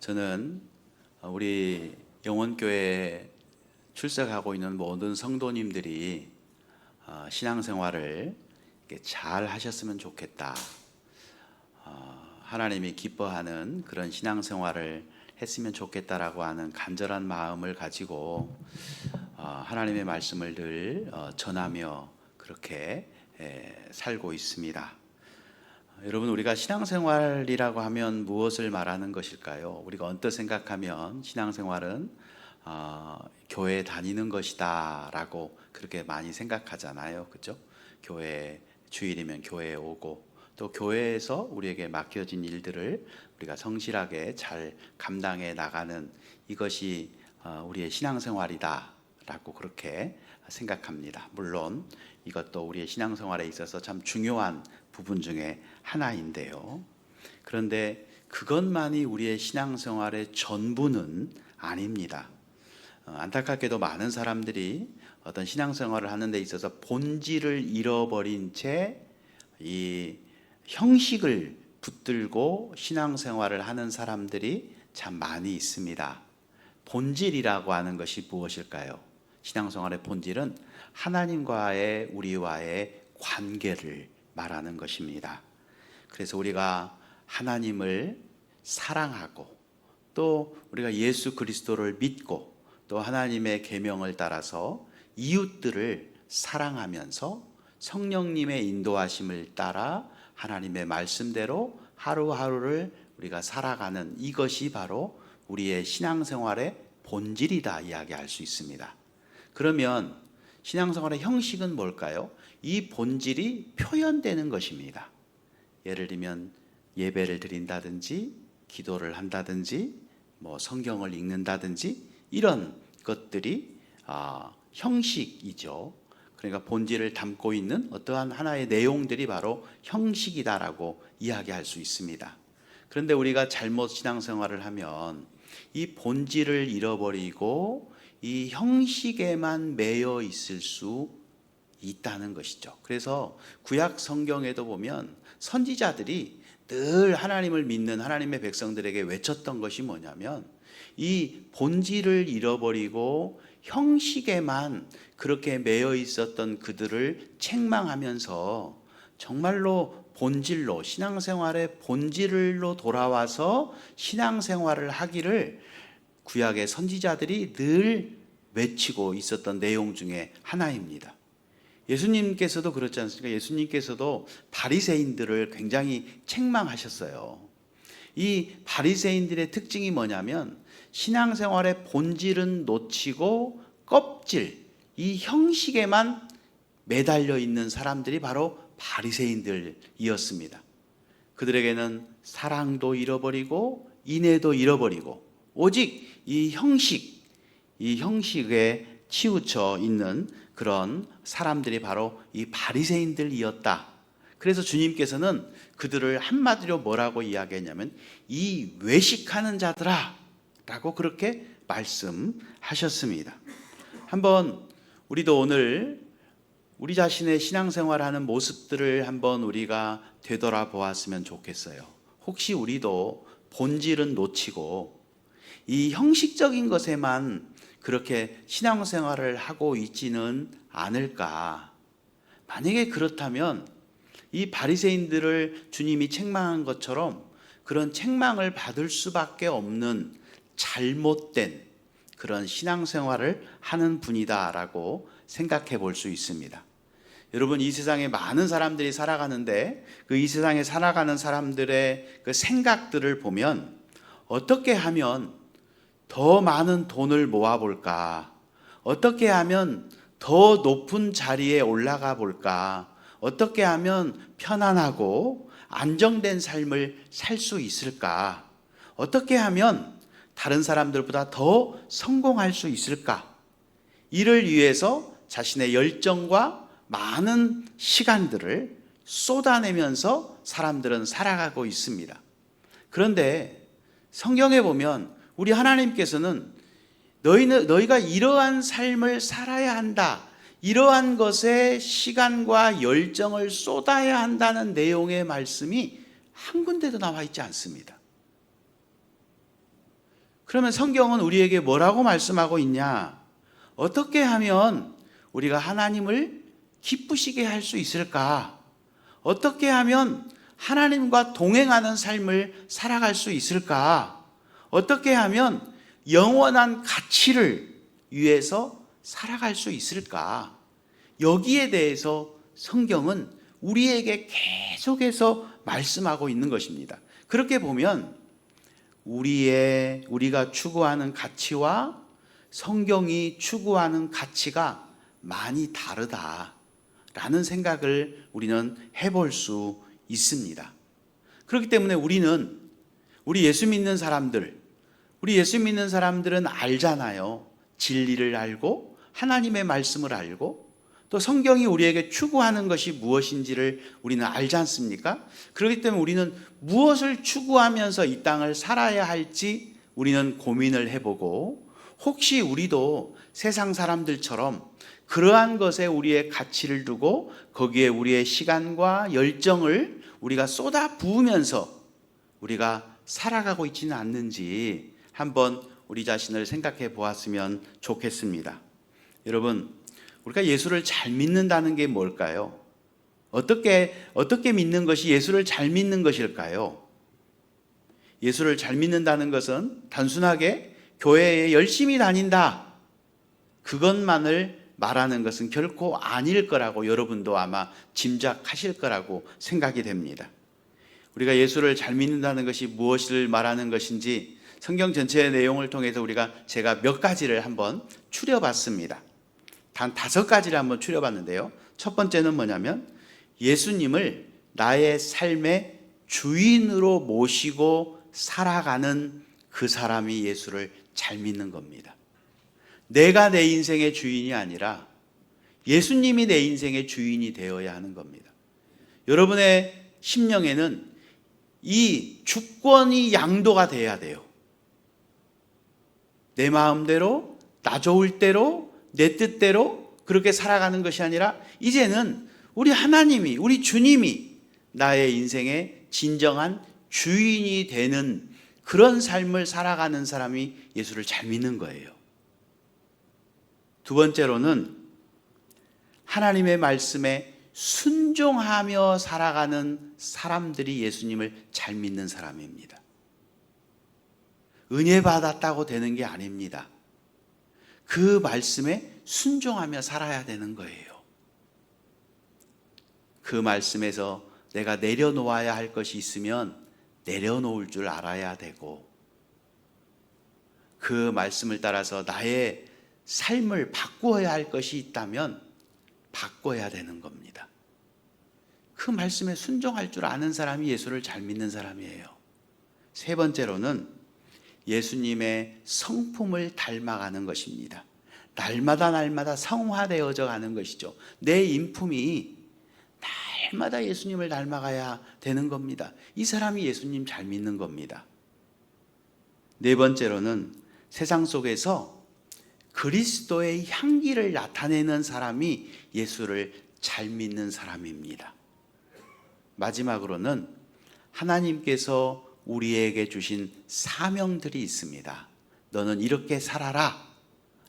저는 우리 영원교회에 출석하고 있는 모든 성도님들이 신앙생활을 잘 하셨으면 좋겠다. 하나님이 기뻐하는 그런 신앙생활을 했으면 좋겠다라고 하는 간절한 마음을 가지고 하나님의 말씀을 늘 전하며 그렇게 살고 있습니다. 여러분, 우리가 신앙생활이라고 하면 무엇을 말하는 것일까요? 우리가 언뜻 생각하면 신앙생활은 교회 다니는 것이다 라고 그렇게 많이 생각하잖아요. 그렇죠? 교회 주일이면 교회에 오고 또 교회에서 우리에게 맡겨진 일들을 우리가 성실하게 잘 감당해 나가는 이것이 우리의 신앙생활이다 라고 그렇게 생각합니다. 물론 이것도 우리의 신앙생활에 있어서 참 중요한 부분 중에 하나인데요. 그런데 그것만이 우리의 신앙생활의 전부는 아닙니다. 안타깝게도 많은 사람들이 어떤 신앙생활을 하는 데 있어서 본질을 잃어버린 채 이 형식을 붙들고 신앙생활을 하는 사람들이 참 많이 있습니다. 본질이라고 하는 것이 무엇일까요? 신앙생활의 본질은 하나님과의 우리와의 관계를 말하는 것입니다. 그래서 우리가 하나님을 사랑하고 또 우리가 예수 그리스도를 믿고 또 하나님의 계명을 따라서 이웃들을 사랑하면서 성령님의 인도하심을 따라 하나님의 말씀대로 하루하루를 우리가 살아가는 이것이 바로 우리의 신앙생활의 본질이다 이야기할 수 있습니다. 그러면 신앙생활의 형식은 뭘까요? 이 본질이 표현되는 것입니다. 예를 들면 예배를 드린다든지 기도를 한다든지 성경을 읽는다든지 이런 것들이 형식이죠. 그러니까 본질을 담고 있는 어떠한 하나의 내용들이 바로 형식이다라고 이야기할 수 있습니다. 그런데 우리가 잘못 신앙생활을 하면 이 본질을 잃어버리고 이 형식에만 매여 있을 수 있다는 것이죠. 그래서 구약 성경에도 보면 선지자들이 늘 하나님을 믿는 하나님의 백성들에게 외쳤던 것이 뭐냐면 이 본질을 잃어버리고 형식에만 그렇게 매여 있었던 그들을 책망하면서 정말로 본질로 신앙생활의 본질로 돌아와서 신앙생활을 하기를 구약의 선지자들이 늘 외치고 있었던 내용 중에 하나입니다. 예수님께서도 그렇지 않습니까? 예수님께서도 바리새인들을 굉장히 책망하셨어요. 이 바리새인들의 특징이 뭐냐면 신앙생활의 본질은 놓치고 껍질, 이 형식에만 매달려 있는 사람들이 바로 바리새인들이었습니다. 그들에게는 사랑도 잃어버리고 인애도 잃어버리고 오직 이 형식에 치우쳐 있는 그런 사람들이 바로 이 바리새인들이었다. 그래서 주님께서는 그들을 한마디로 뭐라고 이야기했냐면 이 외식하는 자들아 라고 그렇게 말씀하셨습니다. 한번 우리도 오늘 우리 자신의 신앙생활하는 모습들을 한번 우리가 되돌아보았으면 좋겠어요. 혹시 우리도 본질은 놓치고 이 형식적인 것에만 그렇게 신앙생활을 하고 있지는 않을까? 만약에 그렇다면 이 바리새인들을 주님이 책망한 것처럼 그런 책망을 받을 수밖에 없는 잘못된 그런 신앙생활을 하는 분이다라고 생각해 볼 수 있습니다. 여러분, 이 세상에 많은 사람들이 살아가는데 그 이 세상에 살아가는 사람들의 그 생각들을 보면 어떻게 하면 더 많은 돈을 모아볼까? 어떻게 하면 더 높은 자리에 올라가 볼까? 어떻게 하면 편안하고 안정된 삶을 살 수 있을까? 어떻게 하면 다른 사람들보다 더 성공할 수 있을까? 이를 위해서 자신의 열정과 많은 시간들을 쏟아내면서 사람들은 살아가고 있습니다. 그런데 성경에 보면 우리 하나님께서는 너희가 이러한 삶을 살아야 한다, 이러한 것에 시간과 열정을 쏟아야 한다는 내용의 말씀이 한 군데도 나와 있지 않습니다. 그러면 성경은 우리에게 뭐라고 말씀하고 있냐? 어떻게 하면 우리가 하나님을 기쁘시게 할 수 있을까? 어떻게 하면 하나님과 동행하는 삶을 살아갈 수 있을까? 어떻게 하면 영원한 가치를 위해서 살아갈 수 있을까? 여기에 대해서 성경은 우리에게 계속해서 말씀하고 있는 것입니다. 그렇게 보면 우리가 추구하는 가치와 성경이 추구하는 가치가 많이 다르다라는 생각을 우리는 해볼 수 있습니다. 그렇기 때문에 우리 예수 믿는 사람들은 알잖아요. 진리를 알고 하나님의 말씀을 알고 또 성경이 우리에게 추구하는 것이 무엇인지를 우리는 알지 않습니까? 그렇기 때문에 우리는 무엇을 추구하면서 이 땅을 살아야 할지 우리는 고민을 해보고, 혹시 우리도 세상 사람들처럼 그러한 것에 우리의 가치를 두고 거기에 우리의 시간과 열정을 우리가 쏟아 부으면서 우리가 살아가고 있지는 않는지 한번 우리 자신을 생각해 보았으면 좋겠습니다. 여러분, 우리가 예수를 잘 믿는다는 게 뭘까요? 어떻게 믿는 것이 예수를 잘 믿는 것일까요? 예수를 잘 믿는다는 것은 단순하게 교회에 열심히 다닌다, 그것만을 말하는 것은 결코 아닐 거라고 여러분도 아마 짐작하실 거라고 생각이 됩니다. 우리가 예수를 잘 믿는다는 것이 무엇을 말하는 것인지 성경 전체의 내용을 통해서 제가 몇 가지를 한번 추려봤습니다. 단 5가지를 한번 추려봤는데요. 첫 번째는 뭐냐면 예수님을 나의 삶의 주인으로 모시고 살아가는 그 사람이 예수를 잘 믿는 겁니다. 내가 내 인생의 주인이 아니라 예수님이 내 인생의 주인이 되어야 하는 겁니다. 여러분의 심령에는 이 주권이 양도가 돼야 돼요. 내 마음대로, 나 좋을 대로, 내 뜻대로 그렇게 살아가는 것이 아니라 이제는 우리 하나님이, 우리 주님이 나의 인생의 진정한 주인이 되는 그런 삶을 살아가는 사람이 예수를 잘 믿는 거예요. 두 번째로는 하나님의 말씀에 순종하며 살아가는 사람들이 예수님을 잘 믿는 사람입니다. 은혜 받았다고 되는 게 아닙니다. 그 말씀에 순종하며 살아야 되는 거예요. 그 말씀에서 내가 내려놓아야 할 것이 있으면 내려놓을 줄 알아야 되고, 그 말씀을 따라서 나의 삶을 바꾸어야 할 것이 있다면 바꿔야 되는 겁니다. 그 말씀에 순종할 줄 아는 사람이 예수를 잘 믿는 사람이에요. 세 번째로는 예수님의 성품을 닮아가는 것입니다. 날마다 성화되어져 가는 것이죠. 내 인품이 날마다 예수님을 닮아가야 되는 겁니다. 이 사람이 예수님 잘 믿는 겁니다. 네 번째로는 세상 속에서 그리스도의 향기를 나타내는 사람이 예수를 잘 믿는 사람입니다. 마지막으로는 하나님께서 우리에게 주신 사명들이 있습니다. 너는 이렇게 살아라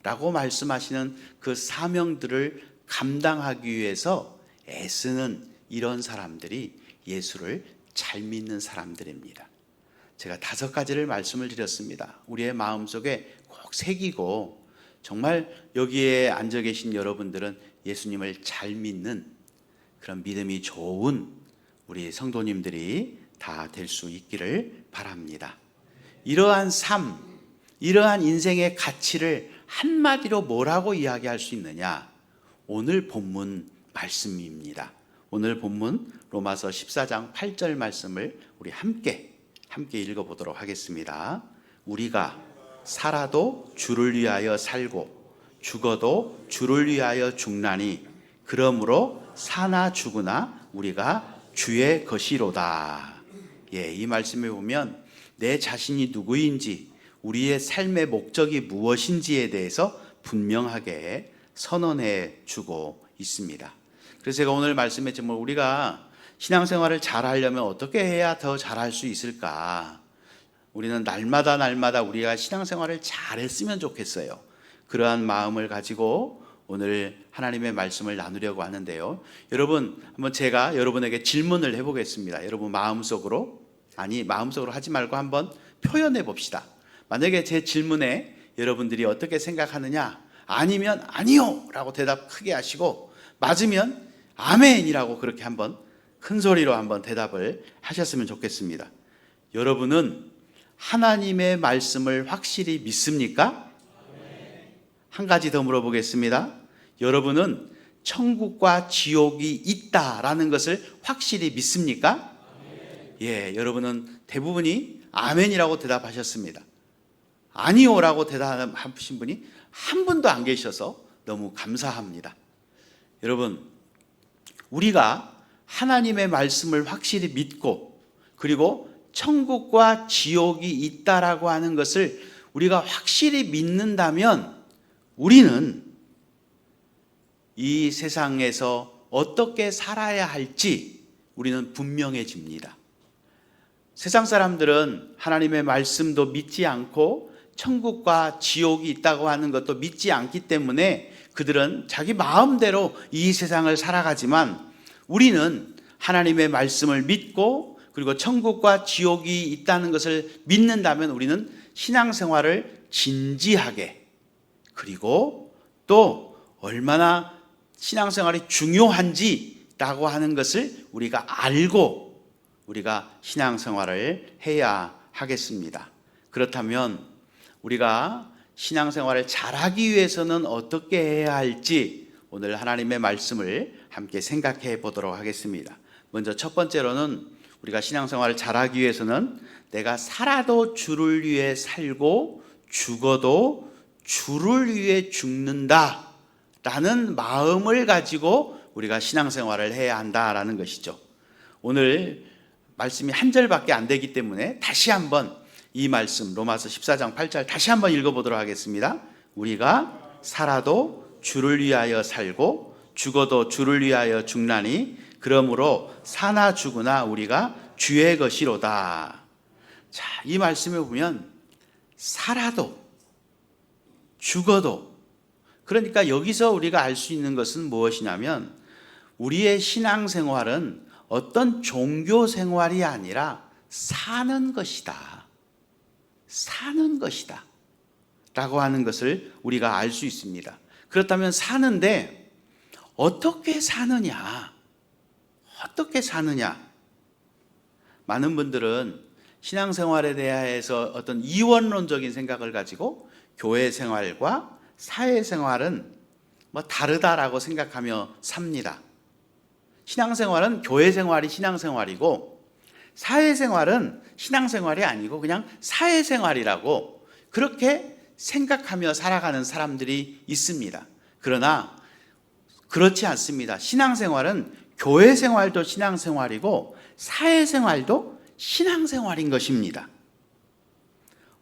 라고 말씀하시는 그 사명들을 감당하기 위해서 애쓰는 이런 사람들이 예수를 잘 믿는 사람들입니다. 제가 5가지를 말씀을 드렸습니다. 우리의 마음속에 꼭 새기고, 정말 여기에 앉아 계신 여러분들은 예수님을 잘 믿는 그런 믿음이 좋은 우리 성도님들이 다 될 수 있기를 바랍니다. 이러한 삶, 이러한 인생의 가치를 한마디로 뭐라고 이야기할 수 있느냐? 오늘 본문 말씀입니다. 오늘 본문 로마서 14장 8절 말씀을 우리 함께 읽어보도록 하겠습니다. 우리가 살아도 주를 위하여 살고 죽어도 주를 위하여 죽나니 그러므로 사나 죽으나 우리가 주의 것이로다. 이 말씀에 보면 내 자신이 누구인지, 우리의 삶의 목적이 무엇인지에 대해서 분명하게 선언해 주고 있습니다. 그래서 제가 오늘 말씀했지만 우리가 신앙생활을 잘 하려면 어떻게 해야 더 잘할 수 있을까? 우리는 날마다 우리가 신앙생활을 잘했으면 좋겠어요. 그러한 마음을 가지고 오늘 하나님의 말씀을 나누려고 하는데요. 여러분, 한번 제가 여러분에게 질문을 해보겠습니다. 여러분 마음속으로 하지 말고 한번 표현해 봅시다. 만약에 제 질문에 여러분들이 어떻게 생각하느냐, 아니면 아니요 라고 대답 크게 하시고, 맞으면 아멘이라고 그렇게 한번 큰 소리로 한번 대답을 하셨으면 좋겠습니다. 여러분은 하나님의 말씀을 확실히 믿습니까? 한 가지 더 물어보겠습니다. 여러분은 천국과 지옥이 있다라는 것을 확실히 믿습니까? 예, 여러분은 대부분이 아멘이라고 대답하셨습니다. 아니요라고 대답하신 분이 한 분도 안 계셔서 너무 감사합니다. 여러분, 우리가 하나님의 말씀을 확실히 믿고, 그리고 천국과 지옥이 있다라고 하는 것을 우리가 확실히 믿는다면, 우리는 이 세상에서 어떻게 살아야 할지 우리는 분명해집니다. 세상 사람들은 하나님의 말씀도 믿지 않고 천국과 지옥이 있다고 하는 것도 믿지 않기 때문에 그들은 자기 마음대로 이 세상을 살아가지만, 우리는 하나님의 말씀을 믿고 그리고 천국과 지옥이 있다는 것을 믿는다면 우리는 신앙생활을 진지하게, 그리고 또 얼마나 신앙생활이 중요한지라고 하는 것을 우리가 알고 우리가 신앙생활을 해야 하겠습니다. 그렇다면 우리가 신앙생활을 잘하기 위해서는 어떻게 해야 할지 오늘 하나님의 말씀을 함께 생각해 보도록 하겠습니다. 먼저 첫 번째로는 우리가 신앙생활을 잘하기 위해서는 내가 살아도 주를 위해 살고 죽어도 주를 위해 죽는다 라는 마음을 가지고 우리가 신앙생활을 해야 한다라는 것이죠. 오늘 말씀이 한 절밖에 안 되기 때문에 다시 한번 이 말씀 로마서 14장 8절 다시 한번 읽어보도록 하겠습니다. 우리가 살아도 주를 위하여 살고 죽어도 주를 위하여 죽나니 그러므로 사나 죽으나 우리가 주의 것이로다. 자, 이 말씀에 보면 살아도 죽어도, 그러니까 여기서 우리가 알 수 있는 것은 무엇이냐면 우리의 신앙생활은 어떤 종교 생활이 아니라 사는 것이다. 사는 것이다 라고 하는 것을 우리가 알 수 있습니다. 그렇다면 사는데 어떻게 사느냐? 어떻게 사느냐? 많은 분들은 신앙생활에 대해서 어떤 이원론적인 생각을 가지고 교회 생활과 사회생활은 다르다라고 생각하며 삽니다. 신앙생활은 교회 생활이 신앙생활이고 사회생활은 신앙생활이 아니고 그냥 사회생활이라고 그렇게 생각하며 살아가는 사람들이 있습니다. 그러나 그렇지 않습니다. 신앙생활은 교회 생활도 신앙생활이고 사회생활도 신앙생활인 것입니다.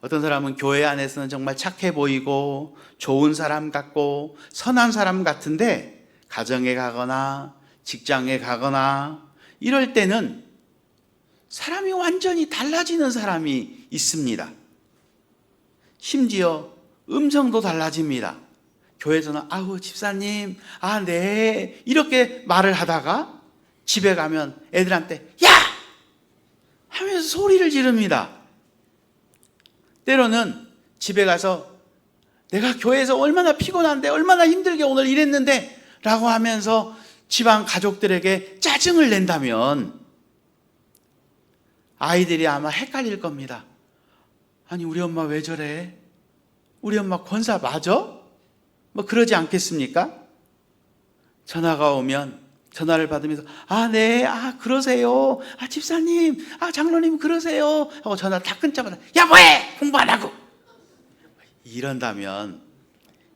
어떤 사람은 교회 안에서는 정말 착해 보이고 좋은 사람 같고 선한 사람 같은데 가정에 가거나 직장에 가거나 이럴 때는 사람이 완전히 달라지는 사람이 있습니다. 심지어 음성도 달라집니다. 교회에서는 아우 집사님, 아 네 이렇게 말을 하다가 집에 가면 애들한테 야! 하면서 소리를 지릅니다. 때로는 집에 가서 내가 교회에서 얼마나 피곤한데 얼마나 힘들게 오늘 일했는데 라고 하면서 집안 가족들에게 짜증을 낸다면 아이들이 아마 헷갈릴 겁니다. 아니 우리 엄마 왜 저래? 우리 엄마 권사 맞아? 그러지 않겠습니까? 전화가 오면 전화를 받으면서 아 네, 아 그러세요, 아 집사님, 아 장로님 그러세요 하고 전화 다 끊자마자 야 뭐해? 공부 안 하고 이런다면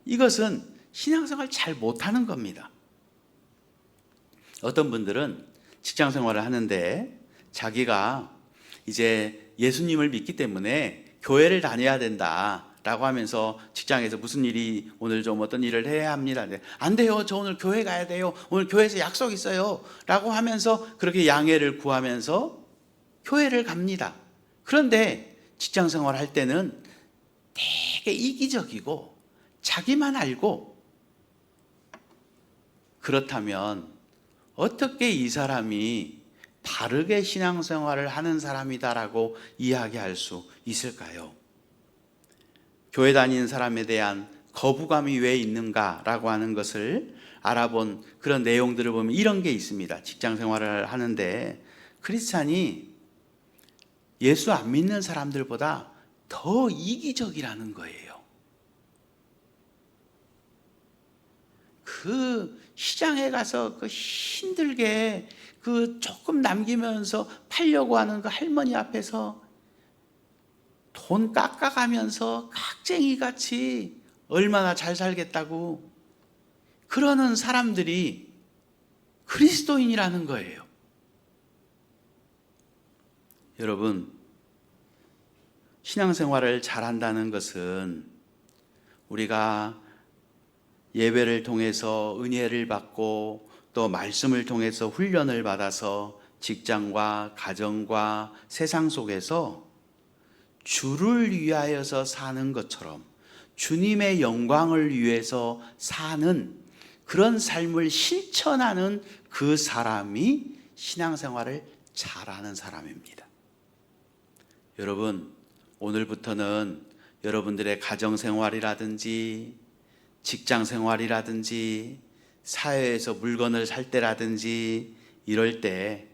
이것은 신앙생활 잘 못하는 겁니다. 어떤 분들은 직장 생활을 하는데 자기가 이제 예수님을 믿기 때문에 교회를 다녀야 된다라고 하면서 직장에서 무슨 일이 오늘 좀 어떤 일을 해야 합니다. 안 돼요. 저 오늘 교회 가야 돼요. 오늘 교회에서 약속 있어요. 라고 하면서 그렇게 양해를 구하면서 교회를 갑니다. 그런데 직장 생활 할 때는 되게 이기적이고 자기만 알고, 그렇다면 어떻게 이 사람이 바르게 신앙생활을 하는 사람이다라고 이야기할 수 있을까요? 교회 다니는 사람에 대한 거부감이 왜 있는가라고 하는 것을 알아본 그런 내용들을 보면 이런 게 있습니다. 직장 생활을 하는데 크리스찬이 예수 안 믿는 사람들보다 더 이기적이라는 거예요. 그 시장에 가서 그 힘들게 그 조금 남기면서 팔려고 하는 그 할머니 앞에서 돈 깎아가면서 깍쟁이 같이 얼마나 잘 살겠다고 그러는 사람들이 그리스도인이라는 거예요. 여러분, 신앙생활을 잘한다는 것은 우리가 예배를 통해서 은혜를 받고 또 말씀을 통해서 훈련을 받아서 직장과 가정과 세상 속에서 주를 위하여서 사는 것처럼 주님의 영광을 위해서 사는 그런 삶을 실천하는 그 사람이 신앙생활을 잘하는 사람입니다. 여러분, 오늘부터는 여러분들의 가정생활이라든지 직장생활이라든지 사회에서 물건을 살 때라든지 이럴 때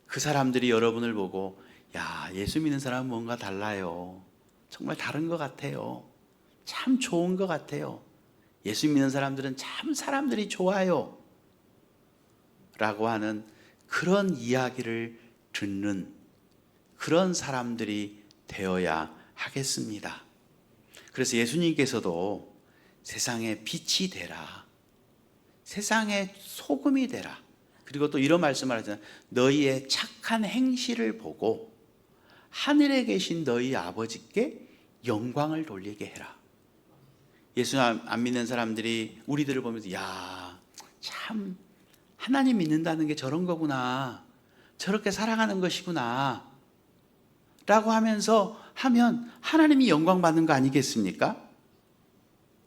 그 사람들이 여러분을 보고, 야, 예수 믿는 사람은 뭔가 달라요. 정말 다른 것 같아요. 참 좋은 것 같아요. 예수 믿는 사람들은 참 사람들이 좋아요. 라고 하는 그런 이야기를 듣는 그런 사람들이 되어야 하겠습니다. 그래서 예수님께서도 세상에 빛이 되라, 세상에 소금이 되라, 그리고 또 이런 말씀을 하잖아요. 너희의 착한 행실을 보고 하늘에 계신 너희 아버지께 영광을 돌리게 해라. 예수 안 믿는 사람들이 우리들을 보면서, 야, 참 하나님 믿는다는 게 저런 거구나, 저렇게 살아가는 것이구나 라고 하면서 하면 하나님이 영광 받는 거 아니겠습니까?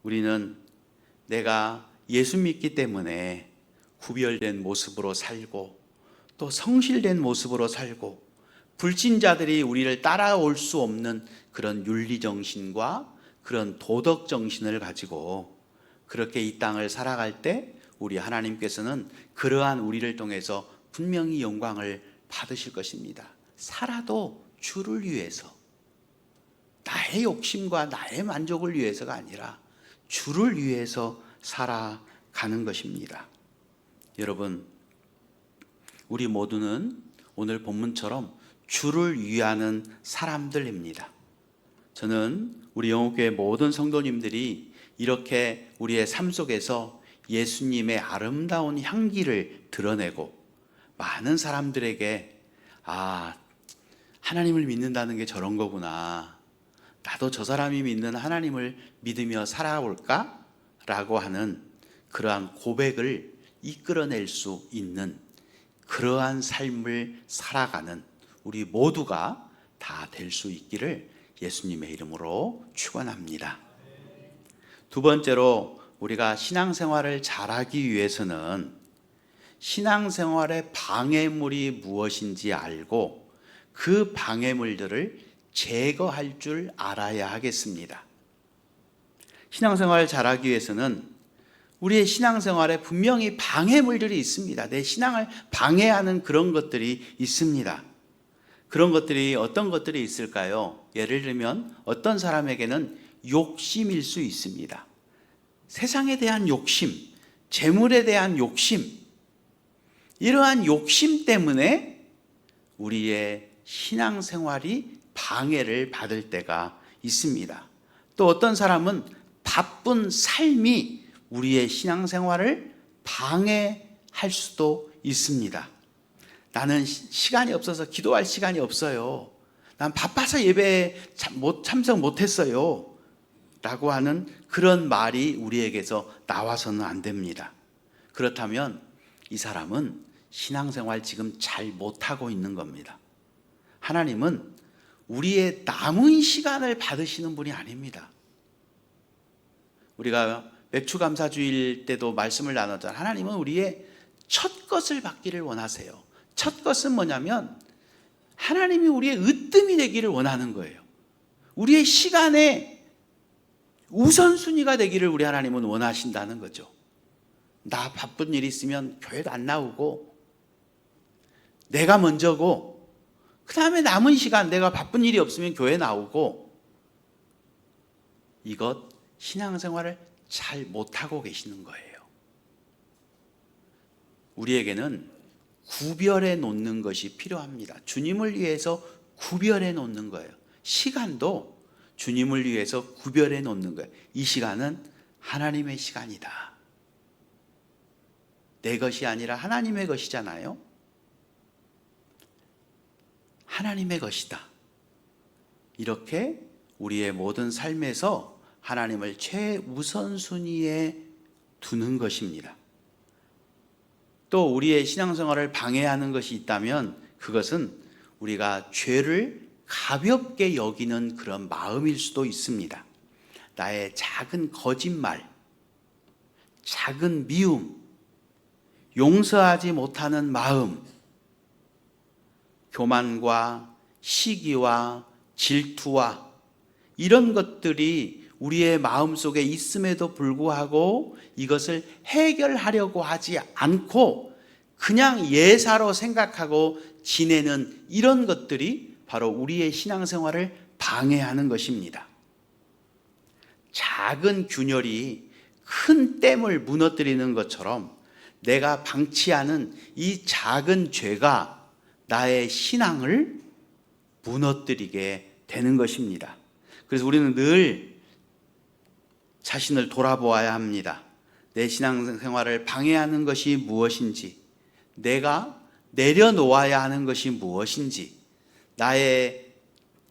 우리는 내가 예수 믿기 때문에 구별된 모습으로 살고 또 성실된 모습으로 살고 불신자들이 우리를 따라올 수 없는 그런 윤리정신과 그런 도덕정신을 가지고 그렇게 이 땅을 살아갈 때 우리 하나님께서는 그러한 우리를 통해서 분명히 영광을 받으실 것입니다. 살아도 주를 위해서, 나의 욕심과 나의 만족을 위해서가 아니라 주를 위해서 살아가는 것입니다. 여러분, 우리 모두는 오늘 본문처럼 주를 위하는 사람들입니다. 저는 우리 영옥교회 모든 성도님들이 이렇게 우리의 삶 속에서 예수님의 아름다운 향기를 드러내고 많은 사람들에게, 아, 하나님을 믿는다는 게 저런 거구나, 나도 저 사람이 믿는 하나님을 믿으며 살아올까? 라고 하는 그러한 고백을 이끌어낼 수 있는 그러한 삶을 살아가는 우리 모두가 다 될 수 있기를 예수님의 이름으로 축원합니다. 두 번째로, 우리가 신앙생활을 잘하기 위해서는 신앙생활의 방해물이 무엇인지 알고 그 방해물들을 제거할 줄 알아야 하겠습니다. 신앙생활을 잘하기 위해서는 우리의 신앙생활에 분명히 방해물들이 있습니다. 내 신앙을 방해하는 그런 것들이 있습니다. 그런 것들이 어떤 것들이 있을까요? 예를 들면 어떤 사람에게는 욕심일 수 있습니다. 세상에 대한 욕심, 재물에 대한 욕심, 이러한 욕심 때문에 우리의 신앙생활이 방해를 받을 때가 있습니다. 또 어떤 사람은 바쁜 삶이 우리의 신앙생활을 방해할 수도 있습니다. 나는 시간이 없어서 기도할 시간이 없어요. 난 바빠서 예배에 참석 못했어요. 라고 하는 그런 말이 우리에게서 나와서는 안 됩니다. 그렇다면 이 사람은 신앙생활 지금 잘 못하고 있는 겁니다. 하나님은 우리의 남은 시간을 받으시는 분이 아닙니다. 우리가 맥추감사주일 때도 말씀을 나눴잖아요. 하나님은 우리의 첫 것을 받기를 원하세요. 첫 것은 뭐냐면 하나님이 우리의 으뜸이 되기를 원하는 거예요. 우리의 시간의 우선순위가 되기를 우리 하나님은 원하신다는 거죠. 나 바쁜 일 있으면 교회도 안 나오고 내가 먼저고 그 다음에 남은 시간 내가 바쁜 일이 없으면 교회 나오고, 이것 신앙생활을 잘 못하고 계시는 거예요. 우리에게는 구별해 놓는 것이 필요합니다. 주님을 위해서 구별해 놓는 거예요. 시간도 주님을 위해서 구별해 놓는 거예요. 이 시간은 하나님의 시간이다. 내 것이 아니라 하나님의 것이잖아요. 하나님의 것이다. 이렇게 우리의 모든 삶에서 하나님을 최우선순위에 두는 것입니다. 또 우리의 신앙생활을 방해하는 것이 있다면 그것은 우리가 죄를 가볍게 여기는 그런 마음일 수도 있습니다. 나의 작은 거짓말, 작은 미움, 용서하지 못하는 마음, 교만과 시기와 질투와 이런 것들이 우리의 마음속에 있음에도 불구하고 이것을 해결하려고 하지 않고 그냥 예사로 생각하고 지내는 이런 것들이 바로 우리의 신앙생활을 방해하는 것입니다. 작은 균열이 큰 댐을 무너뜨리는 것처럼 내가 방치하는 이 작은 죄가 나의 신앙을 무너뜨리게 되는 것입니다. 그래서 우리는 늘 자신을 돌아보아야 합니다. 내 신앙생활을 방해하는 것이 무엇인지, 내가 내려놓아야 하는 것이 무엇인지, 나의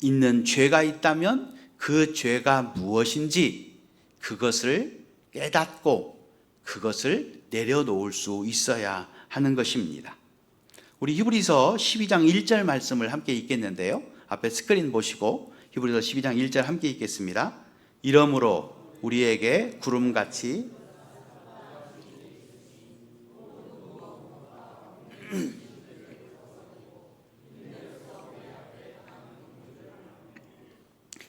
있는 죄가 있다면 그 죄가 무엇인지 그것을 깨닫고 그것을 내려놓을 수 있어야 하는 것입니다. 우리 히브리서 12장 1절 말씀을 함께 읽겠는데요. 앞에 스크린 보시고 히브리서 12장 1절 함께 읽겠습니다. 이러므로 우리에게 구름같이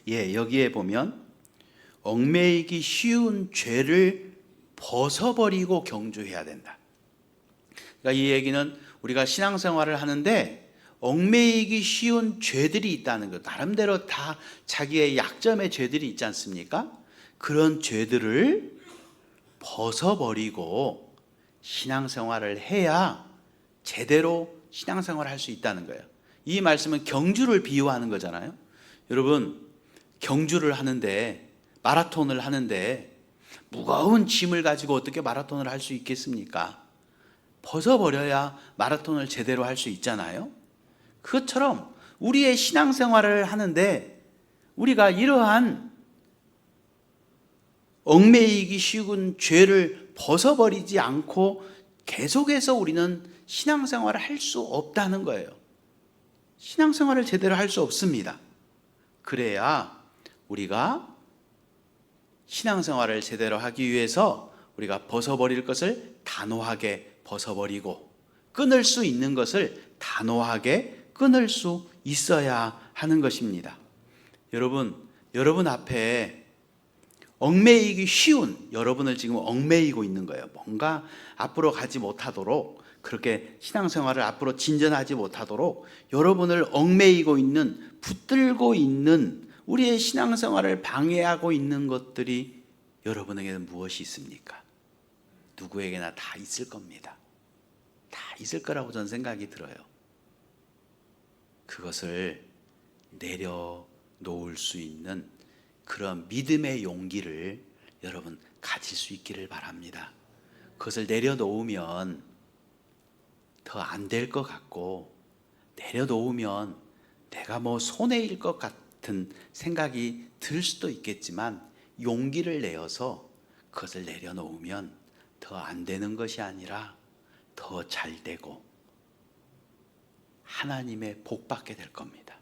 여기에 보면 얽매이기 쉬운 죄를 벗어버리고 경주해야 된다. 그러니까 이 얘기는 우리가 신앙생활을 하는데 얽매이기 쉬운 죄들이 있다는 것, 나름대로 다 자기의 약점의 죄들이 있지 않습니까? 그런 죄들을 벗어버리고 신앙생활을 해야 제대로 신앙생활을 할 수 있다는 거예요. 이 말씀은 경주를 비유하는 거잖아요. 여러분, 경주를 하는데, 마라톤을 하는데 무거운 짐을 가지고 어떻게 마라톤을 할 수 있겠습니까? 벗어버려야 마라톤을 제대로 할 수 있잖아요. 그것처럼 우리의 신앙생활을 하는데 우리가 이러한 얽매이기 쉬운 죄를 벗어버리지 않고 계속해서 우리는 신앙생활을 할 수 없다는 거예요. 신앙생활을 제대로 할 수 없습니다. 그래야 우리가 신앙생활을 제대로 하기 위해서 우리가 벗어버릴 것을 단호하게 벗어버리고 끊을 수 있는 것을 단호하게 끊을 수 있어야 하는 것입니다. 여러분 앞에 얽매이기 쉬운, 여러분을 지금 얽매이고 있는 거예요. 뭔가 앞으로 가지 못하도록, 그렇게 신앙생활을 앞으로 진전하지 못하도록 여러분을 얽매이고 있는, 붙들고 있는, 우리의 신앙생활을 방해하고 있는 것들이 여러분에게는 무엇이 있습니까? 누구에게나 다 있을 겁니다. 다 있을 거라고 저는 생각이 들어요. 그것을 내려놓을 수 있는 그런 믿음의 용기를 여러분 가질 수 있기를 바랍니다. 그것을 내려놓으면 더 안 될 것 같고, 내려놓으면 내가 뭐 손해일 것 같은 생각이 들 수도 있겠지만, 용기를 내어서 그것을 내려놓으면 더 안 되는 것이 아니라 더 잘 되고 하나님의 복 받게 될 겁니다.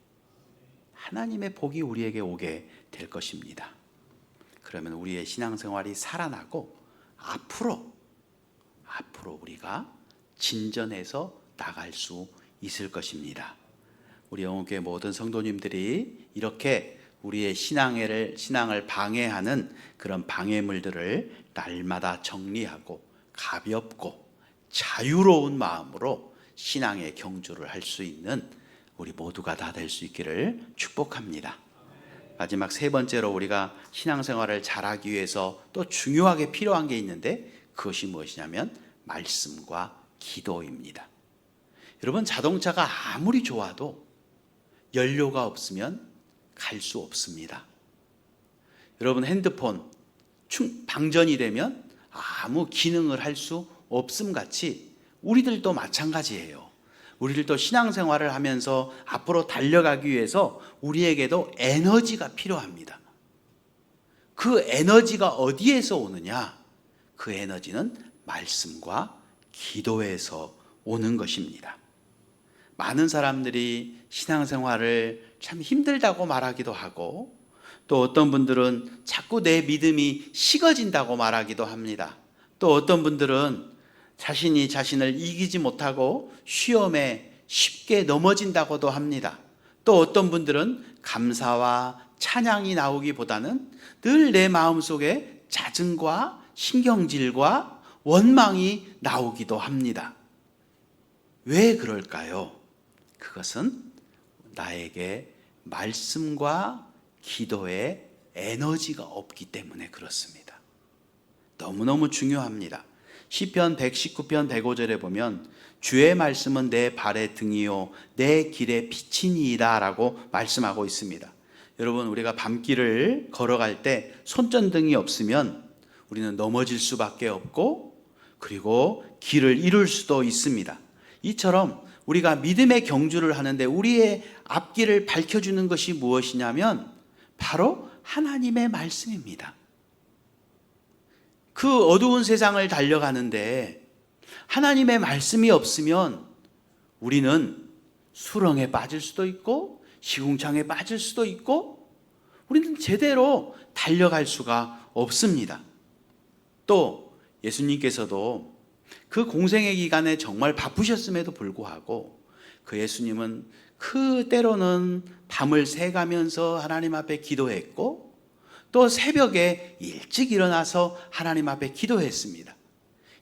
하나님의 복이 우리에게 오게 될 것입니다. 그러면 우리의 신앙생활이 살아나고 앞으로 우리가 진전해서 나갈 수 있을 것입니다. 우리 영혼교회 모든 성도님들이 이렇게 우리의 신앙을 방해하는 그런 방해물들을 날마다 정리하고 가볍고 자유로운 마음으로 신앙의 경주를 할 수 있는 우리 모두가 다 될 수 있기를 축복합니다. 마지막 세 번째로 우리가 신앙생활을 잘하기 위해서 또 중요하게 필요한 게 있는데 그것이 무엇이냐면 말씀과 기도입니다. 여러분, 자동차가 아무리 좋아도 연료가 없으면 갈 수 없습니다. 여러분, 핸드폰 방전이 되면 아무 기능을 할 수 없음 같이 우리들도 마찬가지예요. 우리들도 신앙생활을 하면서 앞으로 달려가기 위해서 우리에게도 에너지가 필요합니다. 그 에너지가 어디에서 오느냐? 그 에너지는 말씀과 기도에서 오는 것입니다. 많은 사람들이 신앙생활을 참 힘들다고 말하기도 하고, 또 어떤 분들은 자꾸 내 믿음이 식어진다고 말하기도 합니다. 또 어떤 분들은 자신이 자신을 이기지 못하고 시험에 쉽게 넘어진다고도 합니다. 또 어떤 분들은 감사와 찬양이 나오기보다는 늘 내 마음속에 짜증과 신경질과 원망이 나오기도 합니다. 왜 그럴까요? 그것은 나에게 말씀과 기도의 에너지가 없기 때문에 그렇습니다. 너무너무 중요합니다. 시편 119편 105절에 보면 주의 말씀은 내 발의 등이요 내 길의 빛이니이다 라고 말씀하고 있습니다. 여러분, 우리가 밤길을 걸어갈 때 손전등이 없으면 우리는 넘어질 수밖에 없고, 그리고 길을 잃을 수도 있습니다. 이처럼 우리가 믿음의 경주를 하는데 우리의 앞길을 밝혀주는 것이 무엇이냐면 바로 하나님의 말씀입니다. 그 어두운 세상을 달려가는데 하나님의 말씀이 없으면 우리는 수렁에 빠질 수도 있고 시궁창에 빠질 수도 있고 우리는 제대로 달려갈 수가 없습니다. 또 예수님께서도 그 공생의 기간에 정말 바쁘셨음에도 불구하고 그 예수님은 그 때로는 밤을 새가면서 하나님 앞에 기도했고 또 새벽에 일찍 일어나서 하나님 앞에 기도했습니다.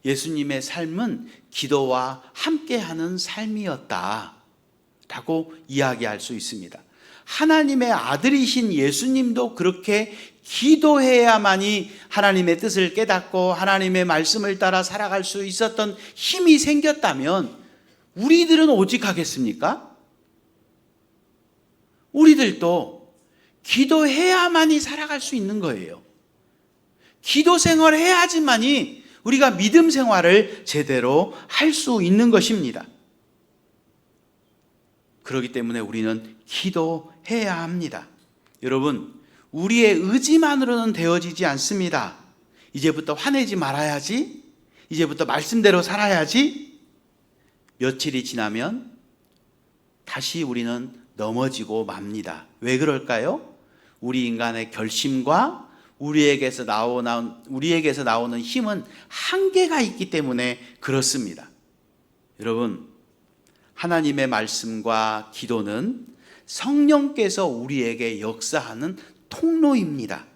예수님의 삶은 기도와 함께하는 삶이었다라고 이야기할 수 있습니다. 하나님의 아들이신 예수님도 그렇게 기도해야만이 하나님의 뜻을 깨닫고 하나님의 말씀을 따라 살아갈 수 있었던 힘이 생겼다면 우리들은 오직 하겠습니까? 우리들도 기도해야만이 살아갈 수 있는 거예요. 기도 생활을 해야지만이 우리가 믿음 생활을 제대로 할 수 있는 것입니다. 그렇기 때문에 우리는 기도해야 합니다. 여러분, 우리의 의지만으로는 되어지지 않습니다. 이제부터 화내지 말아야지, 이제부터 말씀대로 살아야지. 며칠이 지나면 다시 우리는 넘어지고 맙니다. 왜 그럴까요? 우리 인간의 결심과 우리에게서 나오는 힘은 한계가 있기 때문에 그렇습니다. 여러분, 하나님의 말씀과 기도는 성령께서 우리에게 역사하는 통로입니다.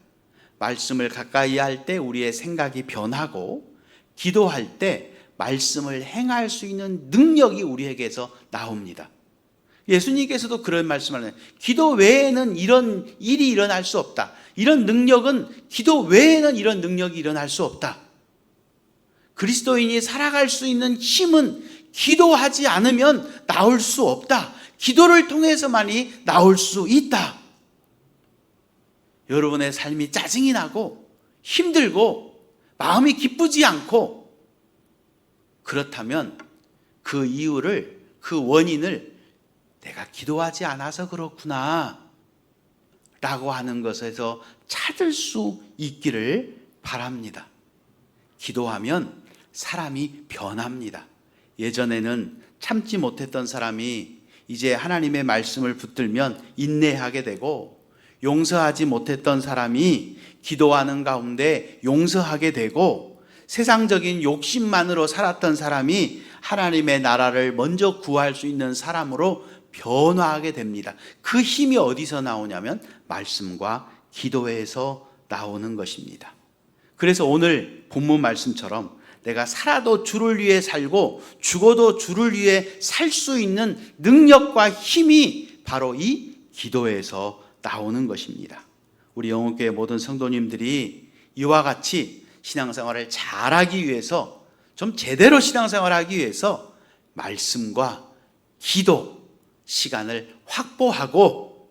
말씀을 가까이 할 때 우리의 생각이 변하고, 기도할 때 말씀을 행할 수 있는 능력이 우리에게서 나옵니다. 예수님께서도 그런 말씀을 해요. 기도 외에는 이런 일이 일어날 수 없다. 이런 능력은, 기도 외에는 이런 능력이 일어날 수 없다. 그리스도인이 살아갈 수 있는 힘은 기도하지 않으면 나올 수 없다. 기도를 통해서만이 나올 수 있다. 여러분의 삶이 짜증이 나고 힘들고 마음이 기쁘지 않고 그렇다면 그 이유를, 그 원인을 내가 기도하지 않아서 그렇구나 라고 하는 것에서 찾을 수 있기를 바랍니다. 기도하면 사람이 변합니다. 예전에는 참지 못했던 사람이 이제 하나님의 말씀을 붙들면 인내하게 되고, 용서하지 못했던 사람이 기도하는 가운데 용서하게 되고, 세상적인 욕심만으로 살았던 사람이 하나님의 나라를 먼저 구할 수 있는 사람으로 변화하게 됩니다. 그 힘이 어디서 나오냐면 말씀과 기도에서 나오는 것입니다. 그래서 오늘 본문 말씀처럼 내가 살아도 주를 위해 살고 죽어도 주를 위해 살 수 있는 능력과 힘이 바로 이 기도에서 나오는 것입니다. 우리 영혼교회 모든 성도님들이 이와 같이 신앙생활을 잘하기 위해서, 좀 제대로 신앙생활하기 위해서 말씀과 기도 시간을 확보하고,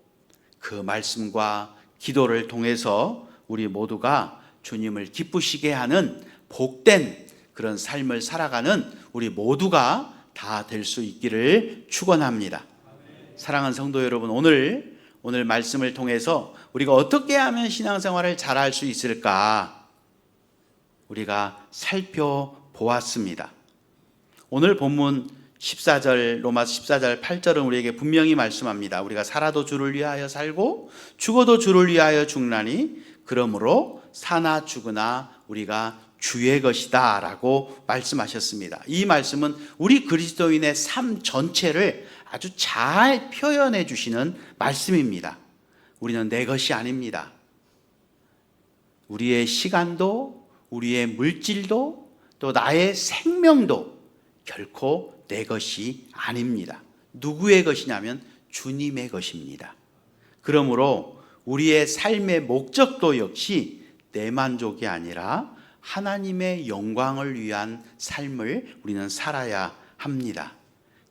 그 말씀과 기도를 통해서 우리 모두가 주님을 기쁘시게 하는 복된 그런 삶을 살아가는 우리 모두가 다 될 수 있기를 축원합니다. 사랑하는 성도 여러분, 오늘 말씀을 통해서 우리가 어떻게 하면 신앙생활을 잘할 수 있을까 우리가 살펴보았습니다. 오늘 본문 14절, 로마서 14절 8절은 우리에게 분명히 말씀합니다. 우리가 살아도 주를 위하여 살고 죽어도 주를 위하여 죽나니 그러므로 사나 죽으나 우리가 주의 것이다 라고 말씀하셨습니다. 이 말씀은 우리 그리스도인의 삶 전체를 아주 잘 표현해 주시는 말씀입니다. 우리는 내 것이 아닙니다. 우리의 시간도, 우리의 물질도, 또 나의 생명도 결코 내 것이 아닙니다. 누구의 것이냐면 주님의 것입니다. 그러므로 우리의 삶의 목적도 역시 내 만족이 아니라 하나님의 영광을 위한 삶을 우리는 살아야 합니다.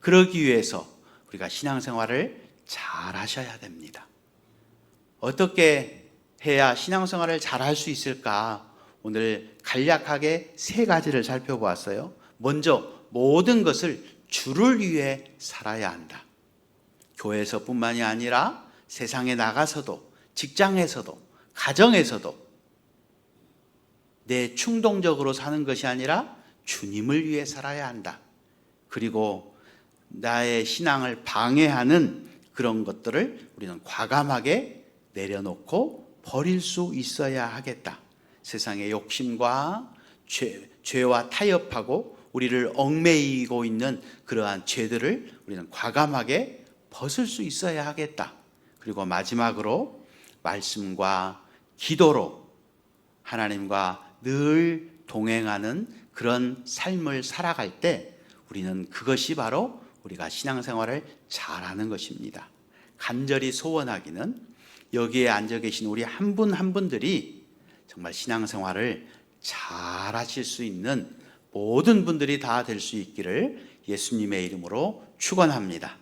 그러기 위해서 우리가 신앙생활을 잘 하셔야 됩니다. 어떻게 해야 신앙생활을 잘 할 수 있을까? 오늘 간략하게 3가지를 살펴보았어요. 먼저 모든 것을 주를 위해 살아야 한다. 교회에서뿐만이 아니라 세상에 나가서도, 직장에서도, 가정에서도 내 충동적으로 사는 것이 아니라 주님을 위해 살아야 한다. 그리고 나의 신앙을 방해하는 그런 것들을 우리는 과감하게 내려놓고 버릴 수 있어야 하겠다. 세상의 욕심과 죄와 타협하고 우리를 얽매이고 있는 그러한 죄들을 우리는 과감하게 벗을 수 있어야 하겠다. 그리고 마지막으로 말씀과 기도로 하나님과 늘 동행하는 그런 삶을 살아갈 때 우리는 그것이 바로 우리가 신앙생활을 잘하는 것입니다. 간절히 소원하기는 여기에 앉아 계신 우리 한 분 한 분들이 정말 신앙생활을 잘하실 수 있는 모든 분들이 다 될 수 있기를 예수님의 이름으로 축원합니다.